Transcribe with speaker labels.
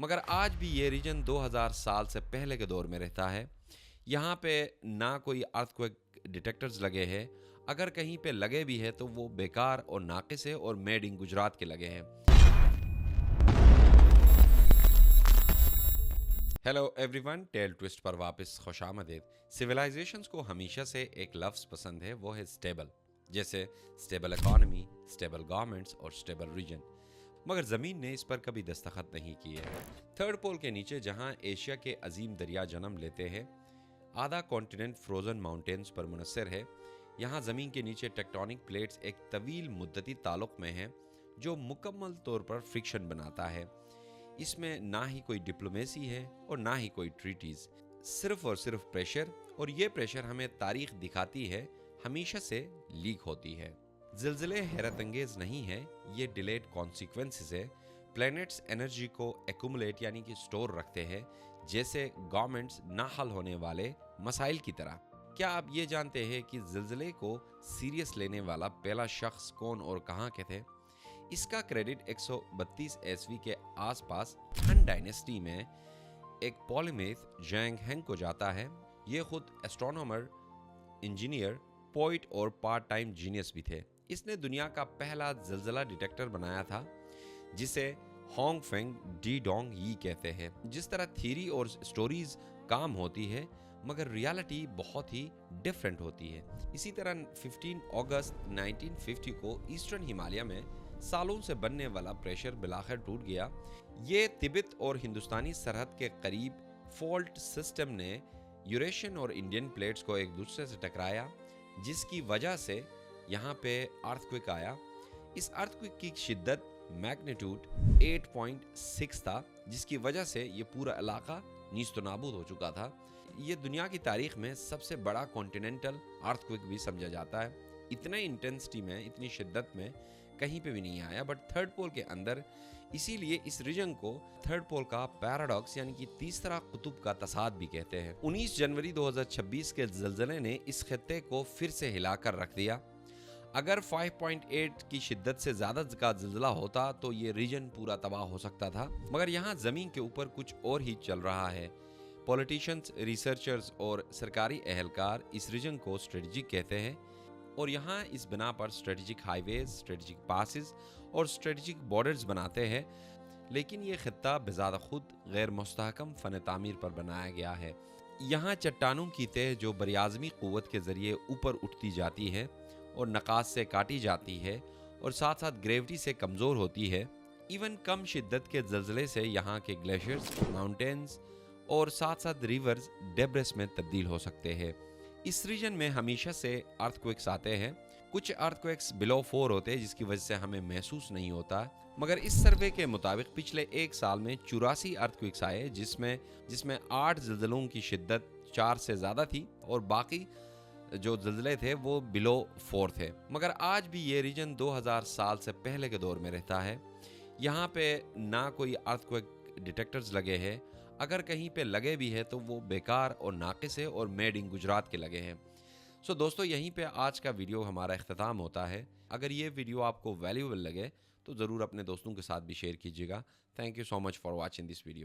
Speaker 1: मगर आज भी ये रीजन 2000 साल से पहले के दौर में रहता है। यहाँ पे ना कोई अर्थक्वेक डिटेक्टर्स लगे हैं। अगर कहीं पे लगे भी है तो वो बेकार और नाकिस है और मेड इन गुजरात के लगे हैं। हेलो एवरीवन, टेल ट्विस्ट पर वापस खुशामदीद। सिविलाइजेशंस को हमेशा से एक लफ्ज़ पसंद है, वो है स्टेबल। जैसे स्टेबल इकॉनमी, स्टेबल गवर्नमेंट्स और स्टेबल रीजन। मगर ज़मीन ने इस पर कभी दस्तखत नहीं किए। थर्ड पोल के नीचे जहां एशिया के अजीम दरिया जन्म लेते हैं, आधा कॉन्टिनेंट फ्रोजन माउंटेन्स पर मुनसर है। यहाँ ज़मीन के नीचे टेक्टोनिक प्लेट्स एक तवील मुद्दती ताल्लुक़ में हैं जो मुकम्मल तौर पर फ्रिक्शन बनाता है। इसमें ना ही कोई डिप्लोमेसी है और ना ही कोई ट्रीटीज़, सिर्फ और सिर्फ प्रेशर। और ये प्रेशर हमें तारीख दिखाती है हमेशा से लीक होती है। ज़िलज़िले हैरत अंगेज़ नहीं है, ये डिलेड कॉन्सिक्वेंसेस है। प्लैनेट्स एनर्जी को एक्यूमुलेट यानी कि स्टोर रखते हैं, जैसे गवर्नमेंट्स ना हल होने वाले मसाइल की तरह। क्या आप ये जानते हैं कि ज़िलज़िले को सीरियस लेने वाला पहला शख्स कौन और कहाँ के थे? इसका क्रेडिट 132 ईस्वी के आसपास हन डायनेस्टी में एक पॉलीमेथ जैंग हेंग को जाता है। ये खुद एस्ट्रोनॉमर, इंजीनियर, पोइट और पार्ट टाइम जीनियस भी थे। इसने दुनिया का पहला ज़िलज़ला डिटेक्टर बनाया था, जिसे होंग फेंग डी डोंग यी कहते हैं। जिस तरह थ्योरी और स्टोरीज काम होती है, मगर रियलिटी बहुत ही डिफरेंट होती है। इसी तरह 15 अगस्त 1950 को ईस्टर्न हिमालय में सालों से बनने वाला प्रेशर बिलाखिर टूट गया। ये तिब्बत और हिंदुस्तानी सरहद के करीब फॉल्ट सिस्टम ने यूरेशियन और इंडियन प्लेट्स को एक दूसरे से टकराया, जिसकी वजह से यहाँ पे अर्थक्वेक आया। इस अर्थक्वेक की शिद्दत मैग्नीट्यूड 8.6 था, जिसकी वजह से ये पूरा इलाका नीस्तो नाबूद हो चुका था। ये दुनिया की तारीख में सबसे बड़ा कॉन्टिनेंटल अर्थक्वेक भी समझा जाता है। इतने इंटेंसिटी में, इतनी शिद्दत में कहीं पे भी नहीं आया, बट थर्ड पोल के अंदर। इसीलिए इस रीजन को थर्ड पोल का पैराडॉक्स यानी कि तीसरा कुतुब का तसाद भी कहते हैं। 19 जनवरी 2026 के ज़लज़ले ने इस खत्ते को फिर से हिलाकर रख दिया। अगर 5.8 की शिद्दत से ज़्यादा का ज़िलज़ला होता तो ये रीजन पूरा तबाह हो सकता था। मगर यहाँ ज़मीन के ऊपर कुछ और ही चल रहा है। पॉलिटिशियंस, रिसर्चर्स और सरकारी एहलकार इस रीजन को स्ट्रेटजिक कहते हैं, और यहाँ इस बिना पर स्ट्रेटजिक हाईवेज, स्ट्रेटजिक पासेस और स्ट्रेटजिक बॉर्डर्स बनाते हैं। लेकिन ये खित्ता बेज़ादा खुद गैर मुस्तहकम फ़न तामीर पर बनाया गया है। यहाँ चट्टानों की तह जो बरियाज़मी क़ुव्वत के ज़रिए ऊपर उठती जाती है और नक़ाश से काटी जाती है, और साथ साथ ग्रेविटी से कमज़ोर होती है। इवन कम शिद्दत के ज़लज़ले से यहाँ के ग्लेशियर्स, माउंटेन्स और साथ साथ रिवर्स डेब्रिस में तब्दील हो सकते हैं। इस रीजन में हमेशा से अर्थक्वेक्स आते हैं। कुछ अर्थक्वेक्स बिलो 4 होते हैं, जिसकी वजह से हमें महसूस नहीं होता। मगर इस सर्वे के मुताबिक पिछले एक साल में 84 अर्थक्वेक्स आए, जिसमें 8 ज़लज़लों की शिद्दत 4 से ज़्यादा थी और बाकी जो ज़लज़ले थे वो बिलो 4 थे। मगर आज भी ये रीजन 2000 साल से पहले के दौर में रहता है। यहाँ पे ना कोई अर्थक्वेक डिटेक्टर्स लगे हैं। अगर कहीं पे लगे भी है तो वो बेकार और नाकिस है और मेड इन गुजरात के लगे हैं। सो दोस्तों, यहीं पे आज का वीडियो हमारा इख्तिताम होता है। अगर ये वीडियो आपको वैल्यूएबल लगे तो ज़रूर अपने दोस्तों के साथ भी शेयर कीजिएगा। Thank you so much for watching this video.